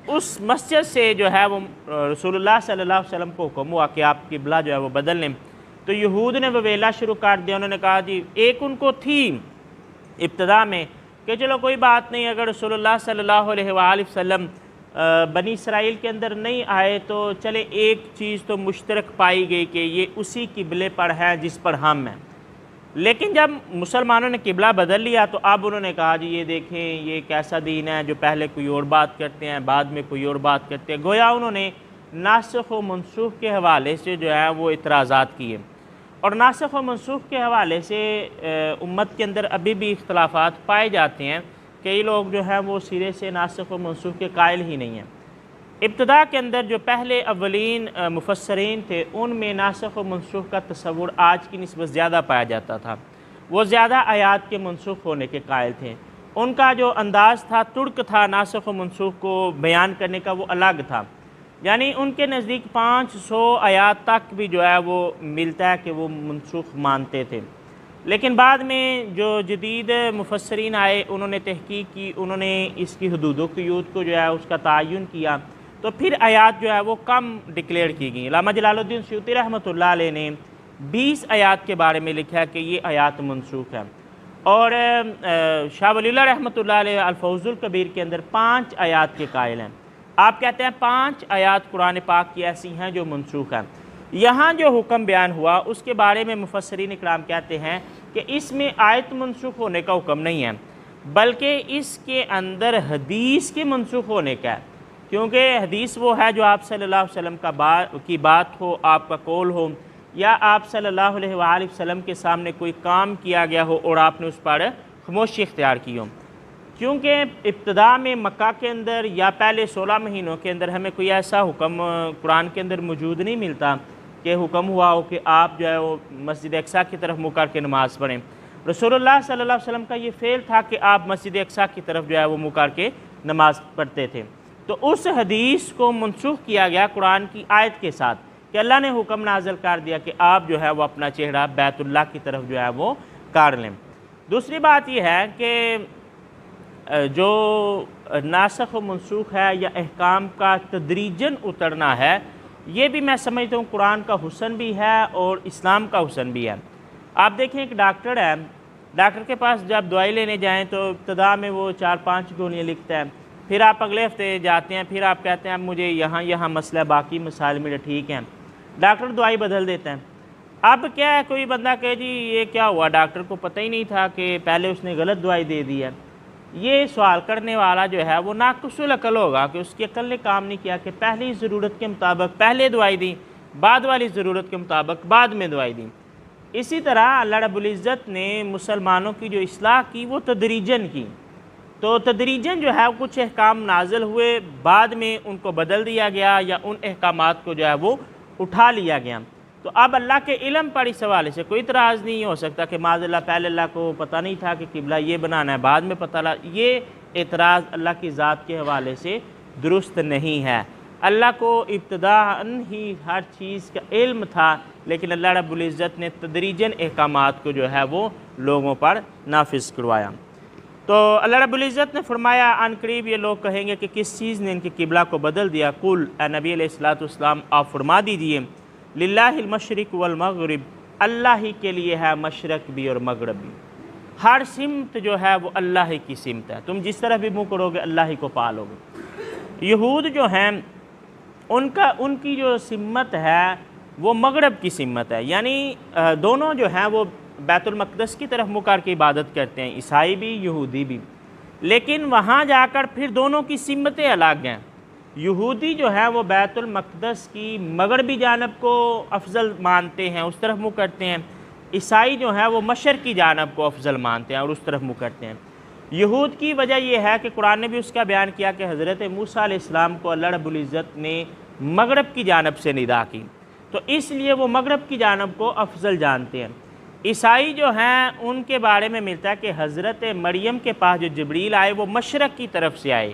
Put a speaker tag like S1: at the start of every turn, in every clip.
S1: اس مسجد سے جو ہے وہ رسول اللہ صلی اللہ علیہ وسلم کو حکم ہوا کہ آپ قبلہ جو ہے وہ بدل لیں، تو یہود نے وویلا شروع کر دیا۔ انہوں نے کہا جی، ایک ان کو تھی ابتدا میں کہ چلو کوئی بات نہیں، اگر رسول اللہ صلی اللہ علیہ وآلہ وسلم بنی اسرائیل کے اندر نہیں آئے تو چلے ایک چیز تو مشترک پائی گئی کہ یہ اسی قبلے پر ہے جس پر ہم ہیں۔ لیکن جب مسلمانوں نے قبلہ بدل لیا تو اب انہوں نے کہا جی یہ دیکھیں یہ کیسا دین ہے جو پہلے کوئی اور بات کرتے ہیں بعد میں کوئی اور بات کرتے ہیں۔ گویا انہوں نے ناسخ و منسوخ کے حوالے سے جو ہے وہ اعتراضات کیے، اور ناسخ و منسوخ کے حوالے سے امت کے اندر ابھی بھی اختلافات پائے جاتے ہیں۔ کئی لوگ جو ہیں وہ سرے سے ناسخ و منسوخ کے قائل ہی نہیں ہیں۔ ابتدا کے اندر جو پہلے اولین مفسرین تھے ان میں ناسخ و منسوخ کا تصور آج کی نسبت زیادہ پایا جاتا تھا، وہ زیادہ آیات کے منسوخ ہونے کے قائل تھے۔ ان کا جو انداز تھا، ترک تھا ناسخ و منسوخ کو بیان کرنے کا، وہ الگ تھا، یعنی ان کے نزدیک 500 آیات تک بھی جو ہے وہ ملتا ہے کہ وہ منسوخ مانتے تھے۔ لیکن بعد میں جو جدید مفسرین آئے انہوں نے تحقیق کی، انہوں نے اس کی حدود و قیود کو جو ہے اس کا تعین کیا، تو پھر آیات جو ہے وہ کم ڈکلیئر کی گئیں۔ علامہ جلال الدین سیوطی رحمۃ اللہ علیہ نے 20 آیات کے بارے میں لکھا ہے کہ یہ آیات منسوخ ہیں، اور شاہ ولی اللہ رحمۃ اللہ علیہ الفوز الکبیر کے اندر 5 آیات کے قائل ہیں۔ آپ کہتے ہیں 5 آیات قرآن پاک کی ایسی ہیں جو منسوخ ہیں۔ یہاں جو حکم بیان ہوا اس کے بارے میں مفسرین اکرام کہتے ہیں کہ اس میں آیت منسوخ ہونے کا حکم نہیں ہے، بلکہ اس کے اندر حدیث کے منسوخ ہونے کا ہے، کیونکہ حدیث وہ ہے جو آپ صلی اللہ علیہ وسلم کی بات ہو، آپ کا قول ہو، یا آپ صلی اللہ علیہ وآلہ وسلم کے سامنے کوئی کام کیا گیا ہو اور آپ نے اس پر خاموشی اختیار کی ہو۔ کیونکہ ابتدا میں مکہ کے اندر یا پہلے 16 مہینوں کے اندر ہمیں کوئی ایسا حکم قرآن کے اندر موجود نہیں ملتا کہ حکم ہوا ہو کہ آپ جو ہے وہ مسجد اقصیٰ کی طرف منہ کر کے نماز پڑھیں۔ رسول اللہ صلی اللہ علیہ وسلم کا یہ فعل تھا کہ آپ مسجد اقصیٰ کی طرف جو ہے وہ منہ کر کے نماز پڑھتے تھے۔ تو اس حدیث کو منسوخ کیا گیا قرآن کی آیت کے ساتھ کہ اللہ نے حکم نازل کر دیا کہ آپ جو ہے وہ اپنا چہرہ بیت اللہ کی طرف جو ہے وہ کر لیں۔ دوسری بات یہ ہے کہ جو ناسخ و منسوخ ہے یا احکام کا تدریجاً اترنا ہے، یہ بھی میں سمجھتا ہوں قرآن کا حسن بھی ہے اور اسلام کا حسن بھی ہے۔ آپ دیکھیں ایک ڈاکٹر ہے، ڈاکٹر کے پاس جب دوائی لینے جائیں تو ابتدا میں وہ 4-5 گولیاں لکھتا ہے، پھر آپ اگلے ہفتے جاتے ہیں، پھر آپ کہتے ہیں اب مجھے یہاں مسئلہ، باقی مسائل میرے ٹھیک ہیں، ڈاکٹر دوائی بدل دیتا ہے۔ اب کیا ہے، کوئی بندہ کہے جی یہ کیا ہوا، ڈاکٹر کو پتہ ہی نہیں تھا کہ پہلے اس نے غلط دوائی دے دی ہے۔ یہ سوال کرنے والا جو ہے وہ ناقص العقل ہوگا کہ اس کی عقل نے کام نہیں کیا کہ پہلی ضرورت کے مطابق پہلے دوائی دی، بعد والی ضرورت کے مطابق بعد میں دوائی دی۔ اسی طرح اللہ رب العزت نے مسلمانوں کی جو اصلاح کی وہ تدریجاً کی، تو تدریجاً جو ہے کچھ احکام نازل ہوئے، بعد میں ان کو بدل دیا گیا یا ان احکامات کو جو ہے وہ اٹھا لیا گیا۔ تو اب اللہ کے علم پر اس حوالے سے کوئی اعتراض نہیں ہو سکتا کہ معاذ اللہ پہلے اللہ کو پتہ نہیں تھا کہ قبلہ یہ بنانا ہے، بعد میں پتہ لگا۔ یہ اعتراض اللہ کی ذات کے حوالے سے درست نہیں ہے۔ اللہ کو ابتداءً ہی ہر چیز کا علم تھا، لیکن اللہ رب العزت نے تدریجاً احکامات کو جو ہے وہ لوگوں پر نافذ کروایا۔ تو اللہ رب العزت نے فرمایا عن قریب یہ لوگ کہیں گے کہ کس چیز نے ان کے قبلہ کو بدل دیا۔ قل اے نبی علیہ السلام آپ فرما دیجئے للہ المشرق والمغرب، اللہ ہی کے لیے ہے مشرق بھی اور مغرب بھی، ہر سمت جو ہے وہ اللہ ہی کی سمت ہے، تم جس طرح بھی منہ کرو گے اللہ ہی کو پالو گے۔ یہود جو ہیں ان کی جو سمت ہے وہ مغرب کی سمت ہے، یعنی دونوں جو ہیں وہ بیت المقدس کی طرف منہ کر کے عبادت کرتے ہیں، عیسائی بھی یہودی بھی، لیکن وہاں جا کر پھر دونوں کی سمتیں الگ ہیں۔ یہودی جو ہے وہ بیت المقدس کی مغربی جانب کو افضل مانتے ہیں، اس طرف منہ کرتے ہیں، عیسائی جو ہے وہ مشرق کی جانب کو افضل مانتے ہیں اور اس طرف منہ کرتے ہیں۔ یہود کی وجہ یہ ہے کہ قرآن نے بھی اس کا بیان کیا کہ حضرت موسیٰ علیہ السلام کو اللہ رب العزت نے مغرب کی جانب سے ندا کی، تو اس لیے وہ مغرب کی جانب کو افضل جانتے ہیں۔ عیسائی جو ہیں ان کے بارے میں ملتا ہے کہ حضرت مریم کے پاس جو جبریل آئے وہ مشرق کی طرف سے آئے،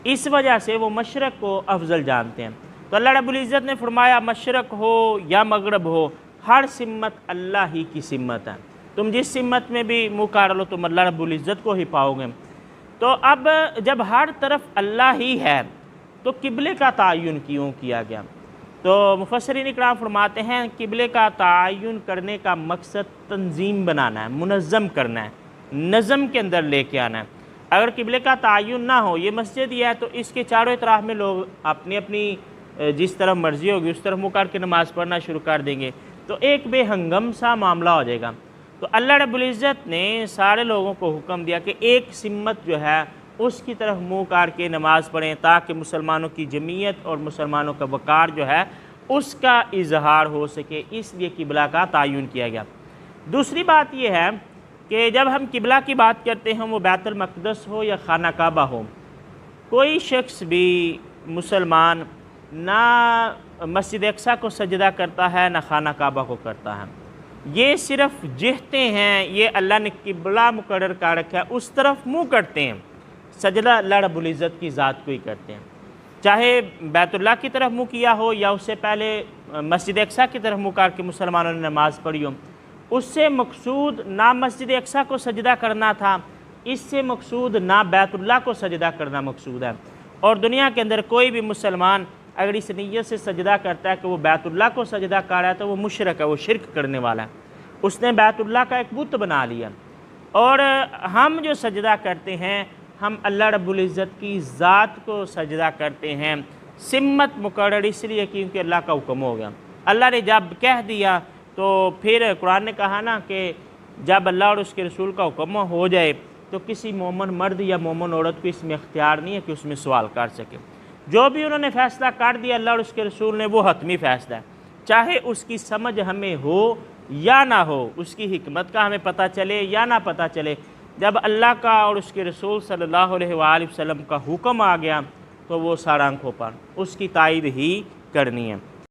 S1: اس وجہ سے وہ مشرق کو افضل جانتے ہیں۔ تو اللہ رب العزت نے فرمایا مشرق ہو یا مغرب ہو، ہر سمت اللہ ہی کی سمت ہے، تم جس سمت میں بھی منہ کر لو تم اللہ رب العزت کو ہی پاؤ گے۔ تو اب جب ہر طرف اللہ ہی ہے تو قبلے کا تعین کیوں کیا گیا؟ تو مفسرین اکرام فرماتے ہیں قبلے کا تعین کرنے کا مقصد تنظیم بنانا ہے، منظم کرنا ہے، نظم کے اندر لے کے آنا ہے۔ اگر قبلے کا تعین نہ ہو، یہ مسجد ہی ہے تو اس کے چاروں اطراف میں لوگ اپنی اپنی جس طرف مرضی ہوگی اس طرف منہ کر کے نماز پڑھنا شروع کر دیں گے، تو ایک بے ہنگم سا معاملہ ہو جائے گا۔ تو اللہ رب العزت نے سارے لوگوں کو حکم دیا کہ ایک سمت جو ہے اس کی طرف منہ کر کے نماز پڑھیں، تاکہ مسلمانوں کی جمعیت اور مسلمانوں کا وقار جو ہے اس کا اظہار ہو سکے، اس لیے قبلہ کا تعین کیا گیا۔ دوسری بات یہ ہے کہ جب ہم قبلہ کی بات کرتے ہیں، وہ بیت المقدس ہو یا خانہ کعبہ ہو، کوئی شخص بھی مسلمان نہ مسجد اقصی کو سجدہ کرتا ہے نہ خانہ کعبہ کو کرتا ہے۔ یہ صرف جہتیں ہیں، یہ اللہ نے قبلہ مقرر کر رکھا ہے، اس طرف منہ کرتے ہیں، سجدہ اللہ رب العزت کی ذات کو ہی کرتے ہیں، چاہے بیت اللہ کی طرف منہ کیا ہو یا اس سے پہلے مسجد اقصی کی طرف منہ کر کے مسلمانوں نے نماز پڑھی ہو۔ اس سے مقصود نہ مسجد اقصی کو سجدہ کرنا تھا، اس سے مقصود نہ بیت اللہ کو سجدہ کرنا مقصود ہے۔ اور دنیا کے اندر کوئی بھی مسلمان اگر اس نیت سے سجدہ کرتا ہے کہ وہ بیت اللہ کو سجدہ کر رہا ہے تو وہ مشرک ہے، وہ شرک کرنے والا ہے، اس نے بیت اللہ کا ایک بت بنا لیا۔ اور ہم جو سجدہ کرتے ہیں، ہم اللہ رب العزت کی ذات کو سجدہ کرتے ہیں، سمت مقرر اس لیے کیونکہ اللہ کا حکم ہو گیا۔ اللہ نے جب کہہ دیا تو پھر قرآن نے کہا نا کہ جب اللہ اور اس کے رسول کا حکم ہو جائے تو کسی مومن مرد یا مومن عورت کو اس میں اختیار نہیں ہے کہ اس میں سوال کر سکے۔ جو بھی انہوں نے فیصلہ کر دیا اللہ اور اس کے رسول نے، وہ حتمی فیصلہ ہے، چاہے اس کی سمجھ ہمیں ہو یا نہ ہو، اس کی حکمت کا ہمیں پتہ چلے یا نہ پتہ چلے، جب اللہ کا اور اس کے رسول صلی اللہ علیہ وآلہ وسلم کا حکم آ گیا تو وہ سارا آنکھوں پر اس کی تائید ہی کرنی ہے۔